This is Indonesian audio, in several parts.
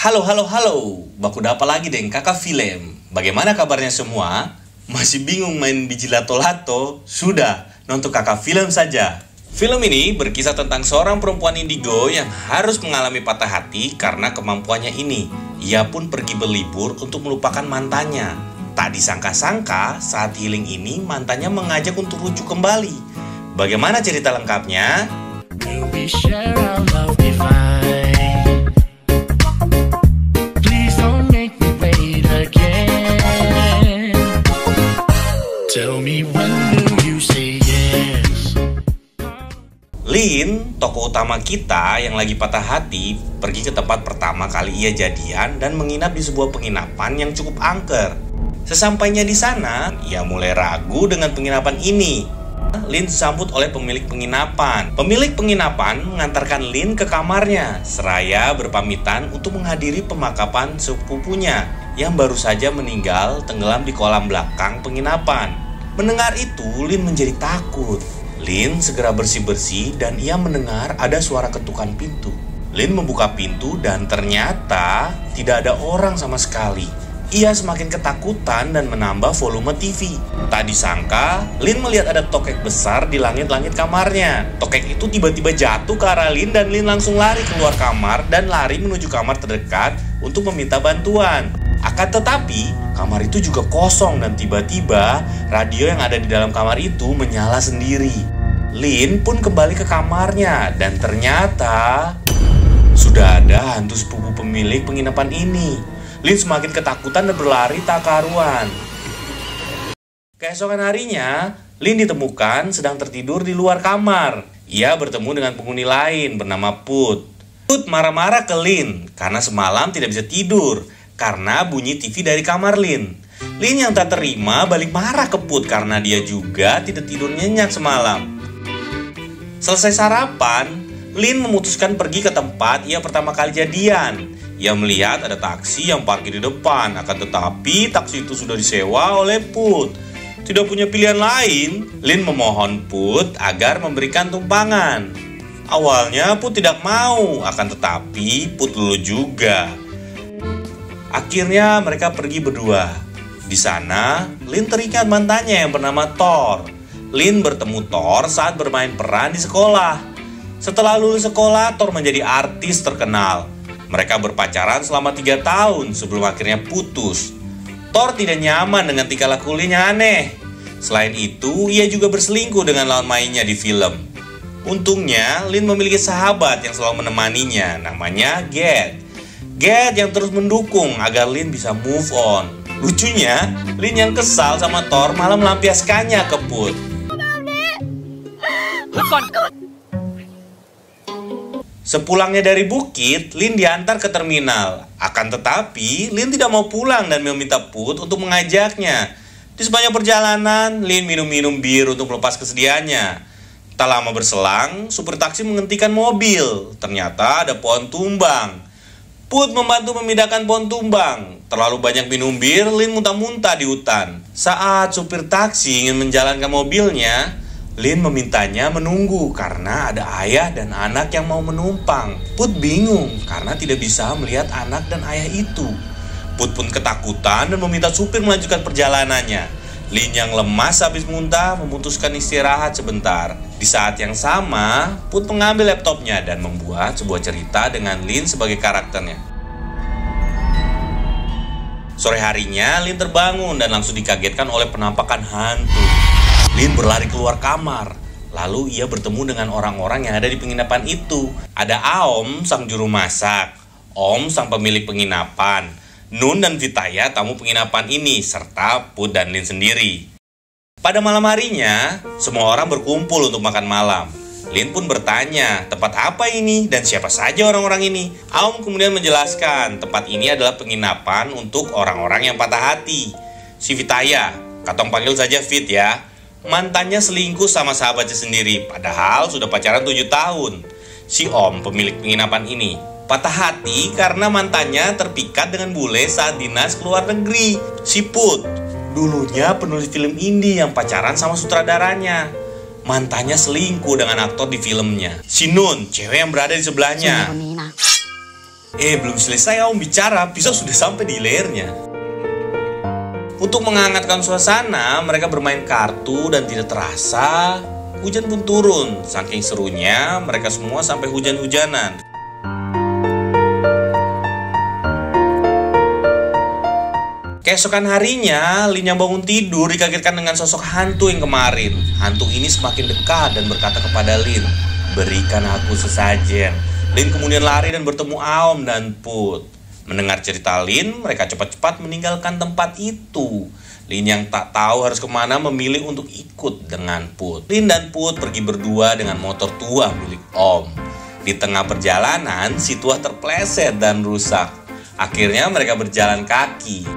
Halo, halo, halo. Baku apa lagi deng kakak film. Bagaimana kabarnya semua? Masih bingung main biji lato-lato? Sudah, nonton kakak film saja. Film ini berkisah tentang seorang perempuan indigo yang harus mengalami patah hati karena kemampuannya ini. Ia pun pergi berlibur untuk melupakan mantannya. Tak disangka-sangka saat healing ini mantannya mengajak untuk rujuk kembali. Bagaimana cerita lengkapnya? Lin, tokoh utama kita yang lagi patah hati, pergi ke tempat pertama kali ia jadian dan menginap di sebuah penginapan yang cukup angker. Sesampainya di sana, ia mulai ragu dengan penginapan ini. Lin disambut oleh pemilik penginapan. Pemilik penginapan mengantarkan Lin ke kamarnya, seraya berpamitan untuk menghadiri pemakaman sepupunya yang baru saja meninggal tenggelam di kolam belakang penginapan. Mendengar itu, Lin menjadi takut. Lin segera bersih-bersih dan ia mendengar ada suara ketukan pintu. Lin membuka pintu dan ternyata tidak ada orang sama sekali. Ia semakin ketakutan dan menambah volume TV. Tak disangka, Lin melihat ada tokek besar di langit-langit kamarnya. Tokek itu tiba-tiba jatuh ke arah Lin dan Lin langsung lari keluar kamar dan lari menuju kamar terdekat untuk meminta bantuan. Akan tetapi, kamar itu juga kosong dan tiba-tiba radio yang ada di dalam kamar itu menyala sendiri. Lin pun kembali ke kamarnya dan ternyata sudah ada hantu sepupu pemilik penginapan ini. Lin semakin ketakutan dan berlari tak karuan. Keesokan harinya, Lin ditemukan sedang tertidur di luar kamar. Ia bertemu dengan penghuni lain bernama Put. Put marah-marah ke Lin karena semalam tidak bisa tidur karena bunyi TV dari kamar Lin. Lin yang tak terima balik marah ke Put karena dia juga tidak tidur nyenyak semalam. Selesai sarapan, Lin memutuskan pergi ke tempat ia pertama kali jadian. Ia melihat ada taksi yang parkir di depan, akan tetapi taksi itu sudah disewa oleh Put. Tidak punya pilihan lain, Lin memohon Put agar memberikan tumpangan. Awalnya Put tidak mau, akan tetapi Put lulu juga. Akhirnya mereka pergi berdua. Di sana, Lin teringat mantannya yang bernama Thor. Lin bertemu Thor saat bermain peran di sekolah. Setelah lulus sekolah, Thor menjadi artis terkenal. Mereka berpacaran selama 3 tahun sebelum akhirnya putus. Thor tidak nyaman dengan tingkah laku Lin yang aneh. Selain itu, ia juga berselingkuh dengan lawan mainnya di film. Untungnya, Lin memiliki sahabat yang selalu menemaninya, namanya Ged. Ged yang terus mendukung agar Lin bisa move on. Lucunya, Lin yang kesal sama Thor malah melampiaskannya ke Put. Sepulangnya dari bukit, Lin diantar ke terminal. Akan tetapi, Lin tidak mau pulang dan meminta Put untuk mengajaknya. Di sepanjang perjalanan, Lin minum-minum bir untuk melepas kesedihannya. Tak lama berselang, supir taksi menghentikan mobil. Ternyata ada pohon tumbang. Put membantu memindahkan pohon tumbang. Terlalu banyak minum bir, Lin muntah-muntah di hutan. Saat supir taksi ingin menjalankan mobilnya, Lin memintanya menunggu karena ada ayah dan anak yang mau menumpang. Put bingung karena tidak bisa melihat anak dan ayah itu. Put pun ketakutan dan meminta supir melanjutkan perjalanannya. Lin yang lemas habis muntah memutuskan istirahat sebentar. Di saat yang sama, Put mengambil laptopnya dan membuat sebuah cerita dengan Lin sebagai karakternya. Sore harinya, Lin terbangun dan langsung dikagetkan oleh penampakan hantu. Lin berlari keluar kamar. Lalu ia bertemu dengan orang-orang yang ada di penginapan itu. Ada Aom, sang juru masak, Om, sang pemilik penginapan, Nun dan Vitaya, tamu penginapan ini, serta Put dan Lin sendiri. Pada malam harinya, semua orang berkumpul untuk makan malam. Lin pun bertanya, tempat apa ini dan siapa saja orang-orang ini? Aom kemudian menjelaskan, tempat ini adalah penginapan untuk orang-orang yang patah hati. Si Vitaya, katong panggil saja Fit ya, mantannya selingkuh sama sahabatnya sendiri, padahal sudah pacaran 7 tahun. Si Om, pemilik penginapan ini, patah hati karena mantannya terpikat dengan bule saat dinas ke luar negeri. Si Put, dulunya penulis film indie yang pacaran sama sutradaranya. Mantannya selingkuh dengan aktor di filmnya. Si Nun, cewek yang berada di sebelahnya. Belum selesai kamu bicara, pisau sudah sampai di lehernya. Untuk menghangatkan suasana, mereka bermain kartu dan tidak terasa hujan pun turun. Saking serunya, mereka semua sampai hujan-hujanan. Keesokan harinya, Lin yang bangun tidur dikagetkan dengan sosok hantu yang kemarin. Hantu ini semakin dekat dan berkata kepada Lin, "Berikan aku sesajen." Lin kemudian lari dan bertemu Aom dan Put. Mendengar cerita Lin, mereka cepat-cepat meninggalkan tempat itu. Lin yang tak tahu harus kemana memilih untuk ikut dengan Put. Lin dan Put pergi berdua dengan motor tua milik Om. Di tengah perjalanan, si tua terpleset dan rusak. Akhirnya mereka berjalan kaki.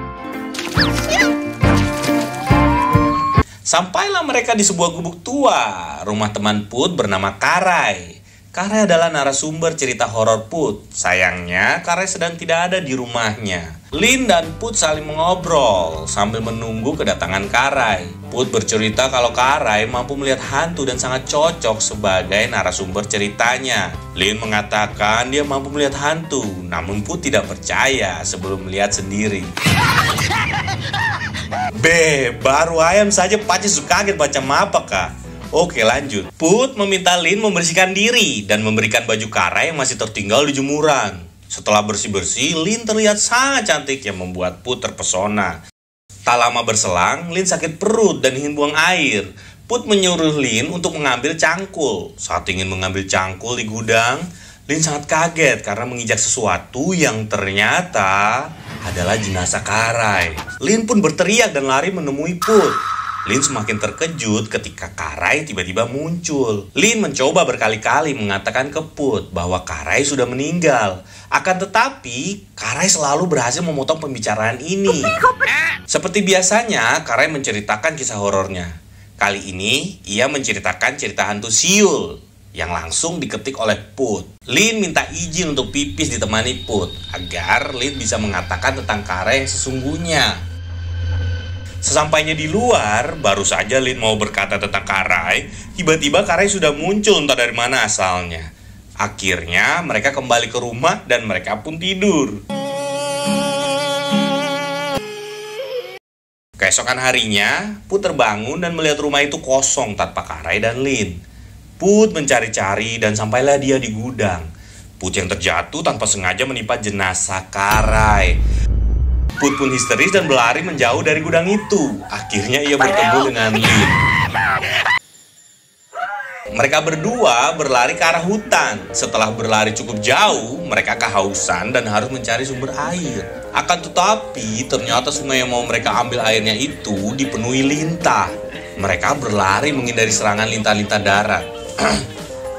Sampailah mereka di sebuah gubuk tua, rumah teman Put bernama Karai. Karai adalah narasumber cerita horor Put. Sayangnya, Karai sedang tidak ada di rumahnya. Lin dan Put saling mengobrol sambil menunggu kedatangan Karai. Put bercerita kalau Karai mampu melihat hantu dan sangat cocok sebagai narasumber ceritanya. Lin mengatakan dia mampu melihat hantu, namun Put tidak percaya sebelum melihat sendiri. Baru ayam saja pasti suka kaget macam apa kah? Oke, lanjut. Put meminta Lin membersihkan diri dan memberikan baju Karai yang masih tertinggal di jemuran. Setelah bersih-bersih, Lin terlihat sangat cantik yang membuat Put terpesona. Tak lama berselang, Lin sakit perut dan ingin buang air. Put menyuruh Lin untuk mengambil cangkul. Saat ingin mengambil cangkul di gudang, Lin sangat kaget karena menginjak sesuatu yang ternyata adalah jenazah Karai. Lin pun berteriak dan lari menemui Put. Lin semakin terkejut ketika Karai tiba-tiba muncul. Lin mencoba berkali-kali mengatakan ke Put bahwa Karai sudah meninggal. Akan tetapi, Karai selalu berhasil memotong pembicaraan ini. Seperti biasanya, Karai menceritakan kisah horornya. Kali ini, ia menceritakan cerita hantu siul yang langsung diketik oleh Put. Lin minta izin untuk pipis ditemani Put agar Lin bisa mengatakan tentang Karai yang sesungguhnya. Sesampainya di luar, baru saja Lin mau berkata tentang Karai, tiba-tiba Karai sudah muncul entah dari mana asalnya. Akhirnya mereka kembali ke rumah dan mereka pun tidur. Keesokan harinya, Put terbangun dan melihat rumah itu kosong tanpa Karai dan Lin. Put mencari-cari dan sampailah dia di gudang. Put yang terjatuh tanpa sengaja menimpa jenazah Karai. Put pun histeris dan berlari menjauh dari gudang itu. Akhirnya ia bertemu dengan Lin. Mereka berdua berlari ke arah hutan. Setelah berlari cukup jauh, mereka kehausan dan harus mencari sumber air. Akan tetapi, ternyata sungai yang mau mereka ambil airnya itu dipenuhi lintah. Mereka berlari menghindari serangan lintah-lintah darat.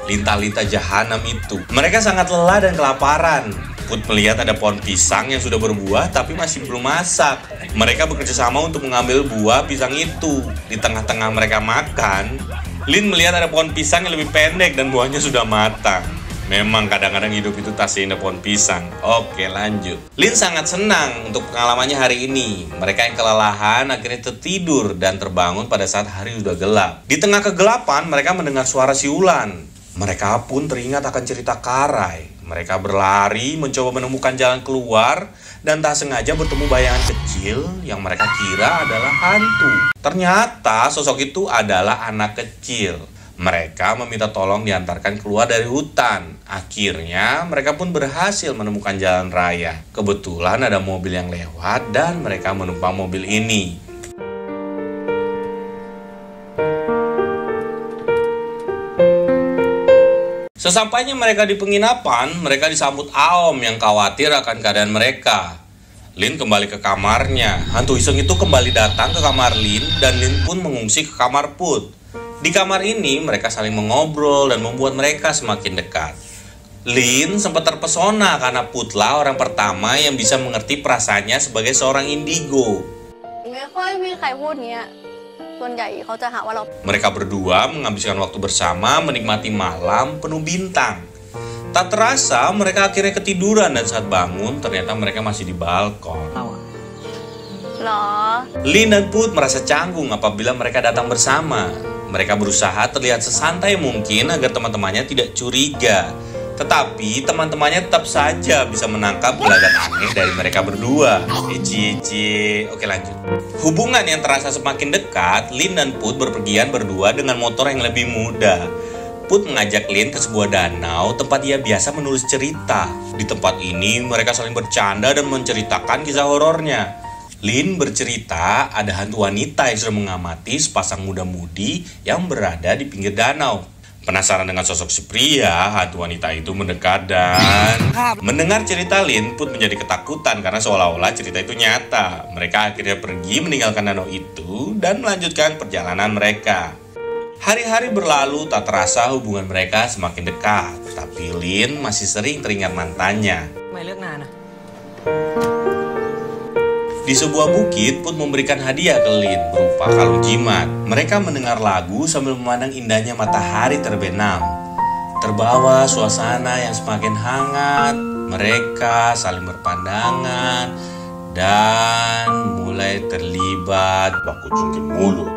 Lintah-lintah jahanam itu. Mereka sangat lelah dan kelaparan. Put melihat ada pohon pisang yang sudah berbuah tapi masih belum masak. Mereka bekerja sama untuk mengambil buah pisang itu. Di tengah-tengah mereka makan, Lin melihat ada pohon pisang yang lebih pendek dan buahnya sudah matang. Memang kadang-kadang hidup itu tak seindah pohon pisang. Oke, lanjut. Lin sangat senang untuk pengalamannya hari ini. Mereka yang kelelahan akhirnya tertidur dan terbangun pada saat hari sudah gelap. Di tengah kegelapan, mereka mendengar suara siulan. Mereka pun teringat akan cerita Karai. Mereka berlari mencoba menemukan jalan keluar dan tak sengaja bertemu bayangan kecil yang mereka kira adalah hantu. Ternyata sosok itu adalah anak kecil. Mereka meminta tolong diantarkan keluar dari hutan. Akhirnya mereka pun berhasil menemukan jalan raya. Kebetulan ada mobil yang lewat dan mereka menumpang mobil ini. Sesampainya mereka di penginapan, mereka disambut Aom yang khawatir akan keadaan mereka. Lin kembali ke kamarnya. Hantu iseng itu kembali datang ke kamar Lin dan Lin pun mengungsi ke kamar Put. Di kamar ini mereka saling mengobrol dan membuat mereka semakin dekat. Lin sempat terpesona karena Putlah orang pertama yang bisa mengerti perasaannya sebagai seorang indigo. Mereka berdua menghabiskan waktu bersama menikmati malam penuh bintang. Tak terasa mereka akhirnya ketiduran dan saat bangun ternyata mereka masih di balkon. Lin dan Put merasa canggung apabila mereka datang bersama. Mereka berusaha terlihat sesantai mungkin agar teman-temannya tidak curiga. Tetapi teman-temannya tetap saja bisa menangkap gelagat aneh dari mereka berdua. Oke, lanjut. Hubungan yang terasa semakin dekat, Lin dan Put berpergian berdua dengan motor yang lebih muda. Put mengajak Lin ke sebuah danau tempat ia biasa menulis cerita. Di tempat ini mereka saling bercanda dan menceritakan kisah horornya. Lin bercerita ada hantu wanita yang sedang mengamati sepasang muda-mudi yang berada di pinggir danau. Penasaran dengan sosok si pria, hantu wanita itu mendekat dan... Mendengar cerita Lin, Put menjadi ketakutan karena seolah-olah cerita itu nyata. Mereka akhirnya pergi meninggalkan danau itu dan melanjutkan perjalanan mereka. Hari-hari berlalu, tak terasa hubungan mereka semakin dekat. Tapi Lin masih sering teringat mantannya. Di sebuah bukit, Put memberikan hadiah ke Lin berupa kalung jimat. Mereka mendengar lagu sambil memandang indahnya matahari terbenam. Terbawa suasana yang semakin hangat, mereka saling berpandangan dan mulai terlibat baku cungkil mulut.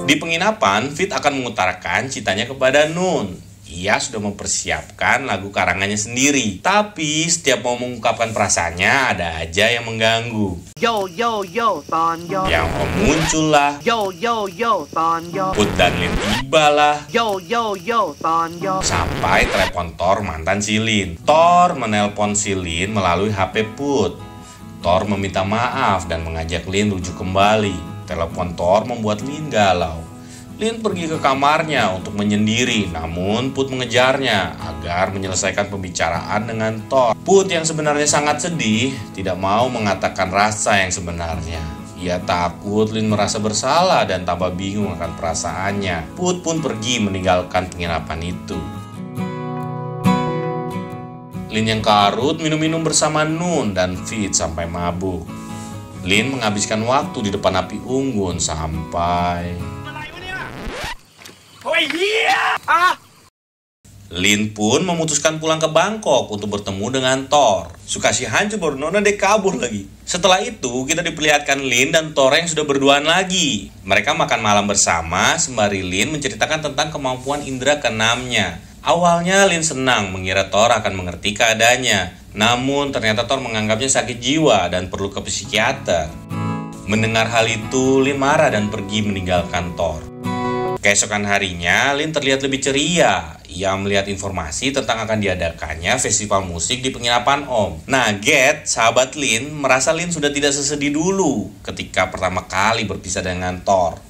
Di penginapan, Fit akan mengutarakan cintanya kepada Nun. Ia sudah mempersiapkan lagu karangannya sendiri. Tapi setiap mau mengungkapkan perasaannya ada aja yang mengganggu. Yo, son, yo. Yang Om muncul lah. Yo, son, yo. Put dan Lin tiba lah. Yo, son, yo. Sampai telepon Thor mantan si Lin. Thor menelpon si Lin melalui HP Put. Thor meminta maaf dan mengajak Lin rujuk kembali. Telepon Thor membuat Lin galau. Lin pergi ke kamarnya untuk menyendiri, namun Put mengejarnya agar menyelesaikan pembicaraan dengan Thor. Put yang sebenarnya sangat sedih, tidak mau mengatakan rasa yang sebenarnya. Ia takut Lin merasa bersalah dan tambah bingung akan perasaannya. Put pun pergi meninggalkan penginapan itu. Lin yang karut minum-minum bersama Nun dan Fit sampai mabuk. Lin menghabiskan waktu di depan api unggun sampai... Lin pun memutuskan pulang ke Bangkok untuk bertemu dengan Thor. Suka si hancur baru nona deh kabur lagi. Setelah itu kita diperlihatkan Lin dan Thor yang sudah berduaan lagi. Mereka makan malam bersama sembari Lin menceritakan tentang kemampuan indera keenamnya. Awalnya Lin senang mengira Thor akan mengerti keadaannya. Namun ternyata Thor menganggapnya sakit jiwa dan perlu ke psikiater. Mendengar hal itu Lin marah dan pergi meninggalkan Thor. Keesokan harinya, Lin terlihat lebih ceria. Ia melihat informasi tentang akan diadakannya festival musik di penginapan Om. Nugget, sahabat Lin, merasa Lin sudah tidak sesedih dulu ketika pertama kali berpisah dengan Thor.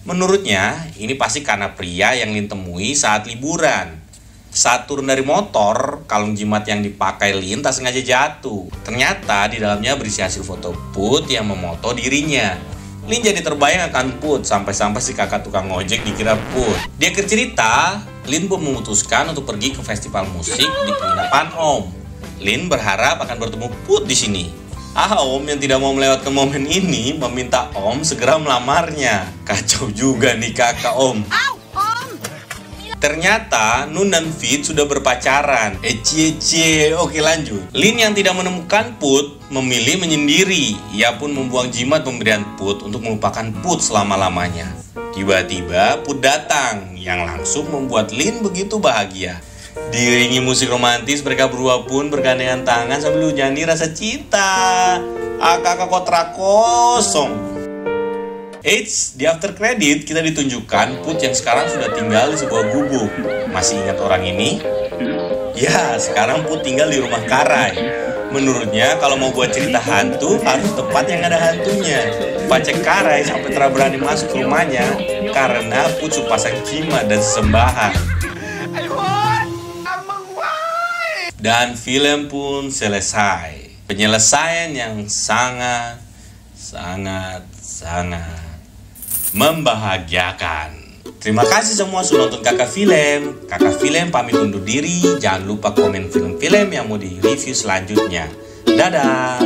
Menurutnya, ini pasti karena pria yang Lin temui saat liburan. Saat turun dari motor, kalung jimat yang dipakai Lin tak sengaja jatuh. Ternyata di dalamnya berisi hasil foto Put yang memoto dirinya. Lin jadi terbayang akan Put, sampai-sampai si kakak tukang ojek dikira Put. Dia cerita, Lin pun memutuskan untuk pergi ke festival musik di penginapan Om. Lin berharap akan bertemu Put di sini. Om yang tidak mau melewatkan momen ini meminta Om segera melamarnya. Kacau juga nih kakak Om. Ternyata Nun dan Fit sudah berpacaran. Oke lanjut. Lin yang tidak menemukan Put memilih menyendiri. Ia pun membuang jimat pemberian Put untuk melupakan Put selama-lamanya. Tiba-tiba Put datang yang langsung membuat Lin begitu bahagia. Diiringi musik romantis, mereka berdua pun bergandengan tangan sambil menyanyi rasa cinta. Kakak kontrak kosong. Eits, di after credit kita ditunjukkan Put yang sekarang sudah tinggal di sebuah gubuk. Masih ingat orang ini? Ya, sekarang Put tinggal di rumah karai. Menurutnya kalau mau buat cerita hantu harus tempat yang ada hantunya. Pacek karai sampai berani masuk ke rumahnya karena Put pasang jimat dan sesembahan. Dan film pun selesai. Penyelesaian yang sangat membahagiakan. Terima kasih semua sudah nonton Kakak Film. Kakak Film pamit undur diri. Jangan lupa komen film-film yang mau di review selanjutnya. Dadah.